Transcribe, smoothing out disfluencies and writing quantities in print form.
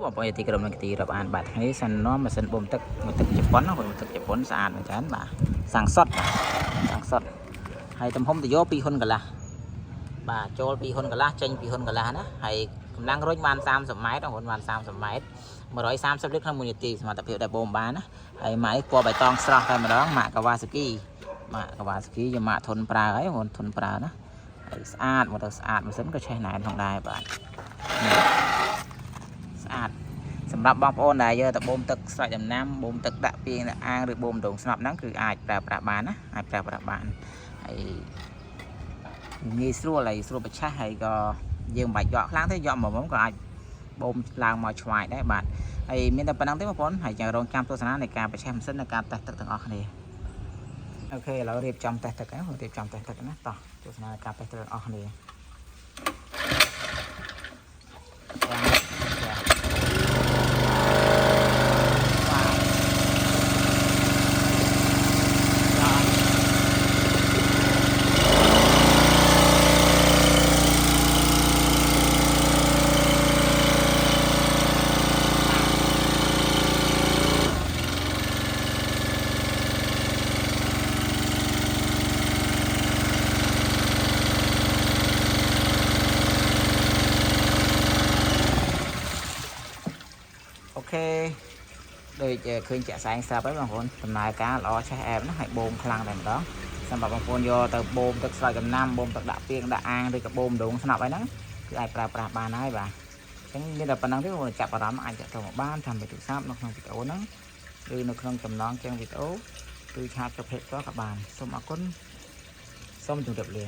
បងប្អូនទីក្រុមនឹងទីរាប់អានបាទថ្ងៃនេះសិននាំម៉ាស៊ីនបូមទឹកមួយទឹកជប៉ុនមួយទឹកជប៉ុនស្អាតមែនចា៎បាទសាំងសុតហើយទំហំទៅយក2ហ៊ុនកន្លះបាទចូល2ហ៊ុនកន្លះចេញ2ហ៊ុនកន្លះណាហើយកម្លាំងរុញបាន30ម៉ែត្របាន30ម៉ែត្រ130លីត្រក្នុង1នាទីសមត្ថភាពដែលបូមបានណាហើយម៉ាកនេះពណ៌បៃតងស្រស់តែម្ដងម៉ាកកាវ៉ាសាគីជាម៉ាកធន់ប្រើហើយបងធន់ប្រើណាហើយស្អាតមកទៅស្អាតម៉ាស៊ីនក៏ឆេះណែនផងដែរបាទស្អាតសម្រាប់បងប្អូនដែលយកទៅបូមទឹកស្រោចដំណាំបូមទឹកដាក់ពីងអាងឬបូមដងស្នប់ហ្នឹងគឺអាចប្រើប្រាស់បានណាអាចប្រើប្រាស់បានហើយងាយស្រួលហើយស្រួលប្រឆាស់ហើយក៏យើងមិនបាច់យកខ្លាំងទេយកមកក៏អាចបូមឡើងមកឆ្វាយដែរបាទហើយមានតែប៉ុណ្្នឹងទេបងប្អូនហើយចាំរងចាំទស្សនានៃការប្រឆាស់ម៉ាស៊ីននិងការតេស្តទឹកទាំងអស់គ្នាអូខេឥឡូវរៀបចំតេស្តទឹកណារៀបចំតេស្តទឹកណាតោះទស្សនាការតេស្តទឹកទាំងអស់គ្នាអូខេដូចឃើញជាក់ស្ដែងស្រាប់ហើយបងប្អូនដំណើរការល្អឆេះអែបណាហើយបូមខ្លាំងតែម្ដងសម្រាប់បងប្អូនយកទៅបូមទឹកស្រោចដំណាំបូមទឹកដាក់ពីងដាក់អាងឬក៏បូមដងស្នប់អីហ្នឹងគឺអាចប្រើប្រាស់បានហើយបាទអញ្ចឹងមានតែប៉ុណ្្នឹងទេបងប្អូនចាប់អារម្មណ៍អាចចាក់ទៅមកបានតាមវីដេអូសាប់នៅក្នុងវីដេអូហ្នឹងឬនៅក្នុងចំណងជាងវីដេអូឬឆាតទៅเพจក៏បានសូមអរគុណសូមជម្រាបលា